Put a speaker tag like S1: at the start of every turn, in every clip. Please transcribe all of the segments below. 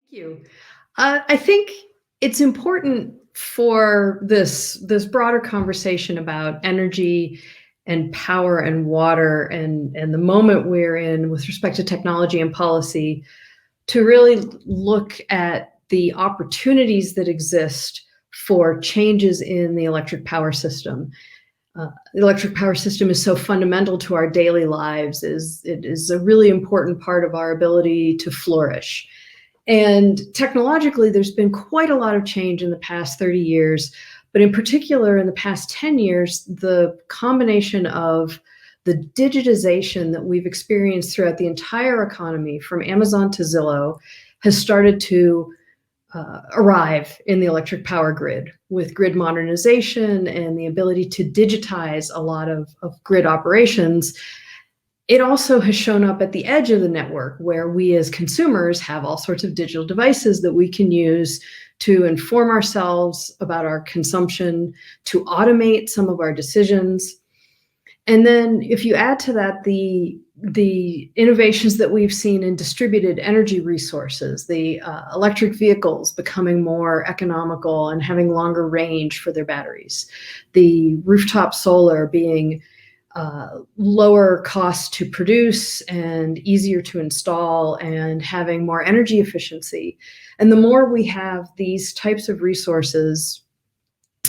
S1: You. I think it's important for this broader conversation about energy and power and water and the moment we're in with respect to technology and policy to really look at the opportunities that exist for changes in the electric power system. The electric power system is so fundamental to our daily lives. It is a really important part of our ability to flourish. And technologically, there's been quite a lot of change in the past 30 years, but in particular, in the past 10 years, the combination of the digitization that we've experienced throughout the entire economy, from Amazon to Zillow, has started to arrive in the electric power grid with grid modernization and the ability to digitize a lot of grid operations. It also has shown up at the edge of the network where we as consumers have all sorts of digital devices that we can use to inform ourselves about our consumption, to automate some of our decisions. And then if you add to that the innovations that we've seen in distributed energy resources, the electric vehicles becoming more economical and having longer range for their batteries, the rooftop solar being lower cost to produce and easier to install and having more energy efficiency. And the more we have these types of resources,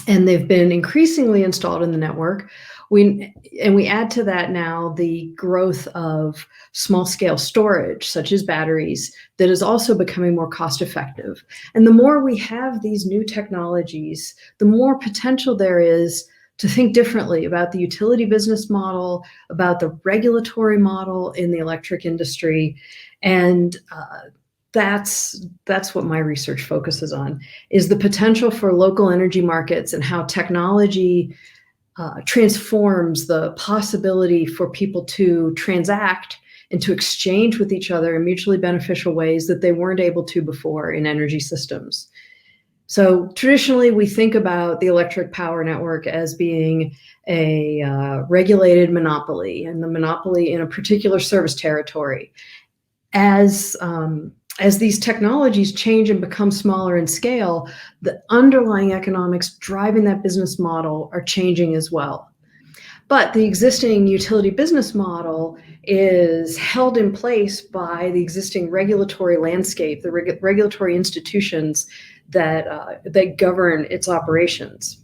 S1: and they've been increasingly installed in the network, we add to that now the growth of small scale storage, such as batteries, that is also becoming more cost effective. And the more we have these new technologies, the more potential there is to think differently about the utility business model, about the regulatory model in the electric industry. And that's what my research focuses on, is the potential for local energy markets and how technology transforms the possibility for people to transact and to exchange with each other in mutually beneficial ways that they weren't able to before in energy systems. So traditionally, we think about the electric power network as being a regulated monopoly, and the monopoly in a particular service territory. As these technologies change and become smaller in scale, the underlying economics driving that business model are changing as well. But the existing utility business model is held in place by the existing regulatory landscape, the regulatory institutions that govern its operations.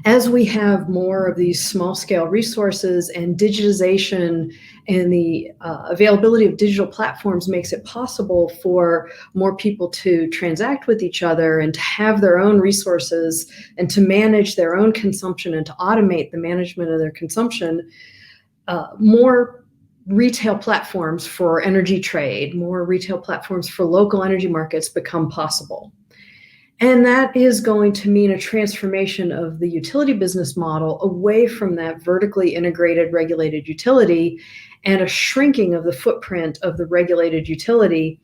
S1: As we have more of these small-scale resources and digitization and the availability of digital platforms makes it possible for more people to transact with each other and to have their own resources and to manage their own consumption and to automate the management of their consumption, more retail platforms for energy trade, more retail platforms for local energy markets become possible. And that is going to mean a transformation of the utility business model away from that vertically integrated regulated utility and a shrinking of the footprint of the regulated utility.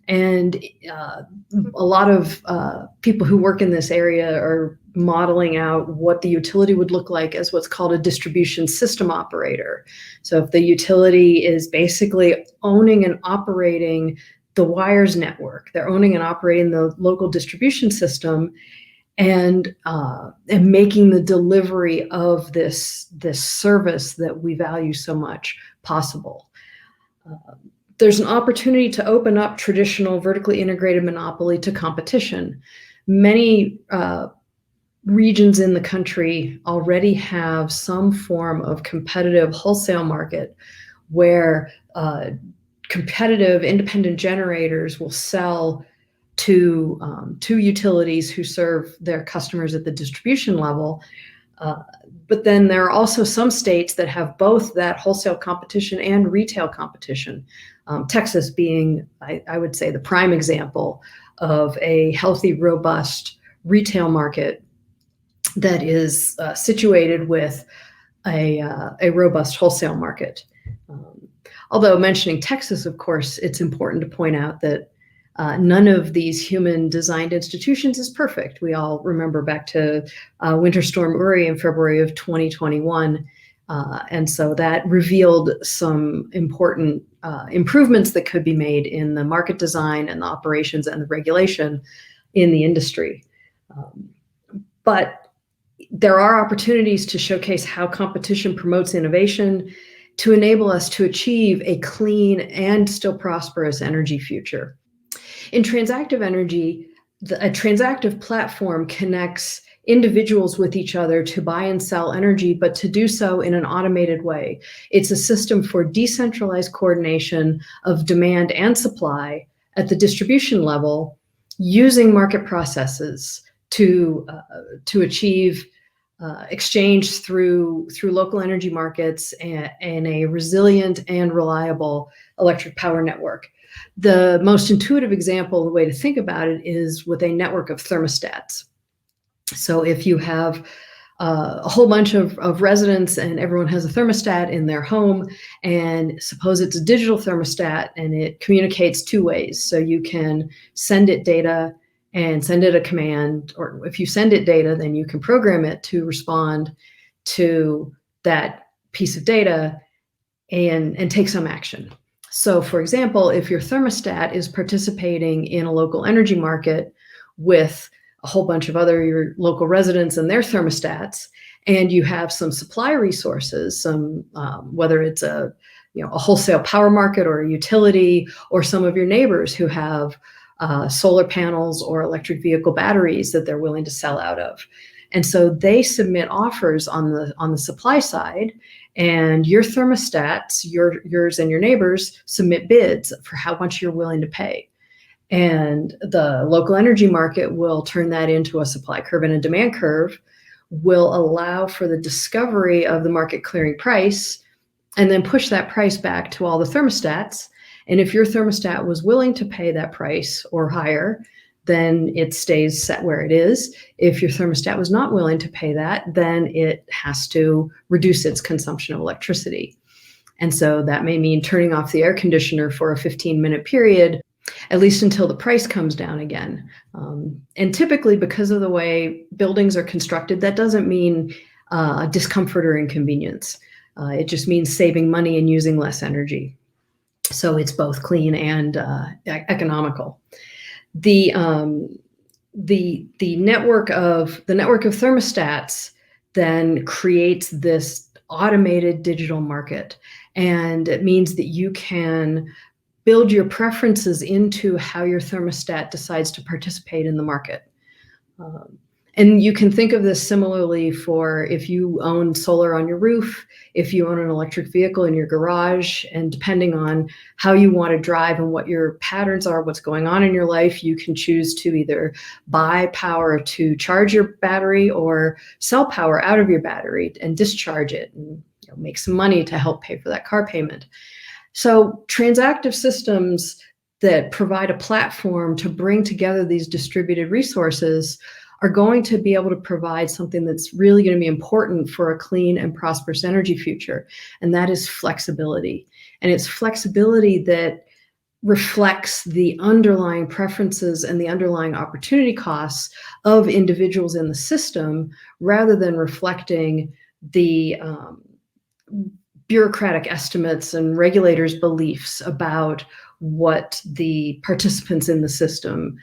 S1: And a lot of people who work in this area are modeling out what the utility would look like as what's called a distribution system operator. So if the utility is basically owning and operating the wires network, they're owning and operating the local distribution system, and making the delivery of this service that we value so much possible. There's an opportunity to open up traditional vertically integrated monopoly to competition. Many regions in the country already have some form of competitive wholesale market where competitive independent generators will sell to utilities who serve their customers at the distribution level. But then there are also some states that have both that wholesale competition and retail competition. Texas being, I would say, the prime example of a healthy, robust retail market that is situated with a robust wholesale market. Although mentioning Texas, of course, it's important to point out that none of these human-designed institutions is perfect. We all remember back to Winter Storm Uri in February of 2021. And so that revealed some important improvements that could be made in the market design and the operations and the regulation in the industry. But there are opportunities to showcase how competition promotes innovation to enable us to achieve a clean and still prosperous energy future. In transactive energy, a transactive platform connects individuals with each other to buy and sell energy, but to do so in an automated way. It's a system for decentralized coordination of demand and supply at the distribution level using market processes to achieve exchange through local energy markets and a resilient and reliable electric power network. The most intuitive example, the way to think about it, is with a network of thermostats. So if you have a whole bunch of residents and everyone has a thermostat in their home, and suppose it's a digital thermostat and it communicates two ways. So you can send it data and send it a command, or if you send it data, then you can program it to respond to that piece of data and take some action. So for example, if your thermostat is participating in a local energy market with a whole bunch of other your local residents and their thermostats, and you have some supply resources, some whether it's a wholesale power market or a utility, or some of your neighbors who have solar panels or electric vehicle batteries that they're willing to sell out of. And so they submit offers on the supply side, and your thermostats, yours and your neighbors, submit bids for how much you're willing to pay. And the local energy market will turn that into a supply curve, and a demand curve will allow for the discovery of the market clearing price, and then push that price back to all the thermostats. And if your thermostat was willing to pay that price or higher, then it stays set where it is. If your thermostat was not willing to pay that, then it has to reduce its consumption of electricity. And so that may mean turning off the air conditioner for a 15-minute period, at least until the price comes down again. And typically, because of the way buildings are constructed, that doesn't mean discomfort or inconvenience. It just means saving money and using less energy. So it's both clean and economical. The network of thermostats then creates this automated digital market, and it means that you can build your preferences into how your thermostat decides to participate in the market. And you can think of this similarly for if you own solar on your roof, if you own an electric vehicle in your garage, and depending on how you want to drive and what your patterns are, what's going on in your life, you can choose to either buy power to charge your battery or sell power out of your battery and discharge it and make some money to help pay for that car payment. So transactive systems that provide a platform to bring together these distributed resources are going to be able to provide something that's really going to be important for a clean and prosperous energy future, and that is flexibility. And it's flexibility that reflects the underlying preferences and the underlying opportunity costs of individuals in the system, rather than reflecting the bureaucratic estimates and regulators' beliefs about what the participants in the system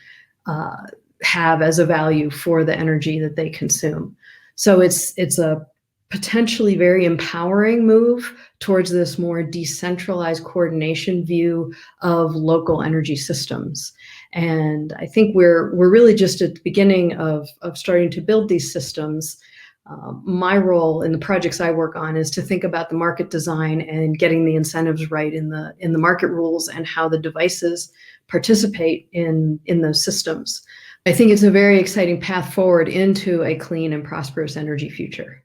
S1: have as a value for the energy that they consume. So it's a potentially very empowering move towards this more decentralized coordination view of local energy systems. And I think we're really just at the beginning of starting to build these systems. My role in the projects I work on is to think about the market design and getting the incentives right in the market rules and how the devices participate in those systems. I think it's a very exciting path forward into a clean and prosperous energy future.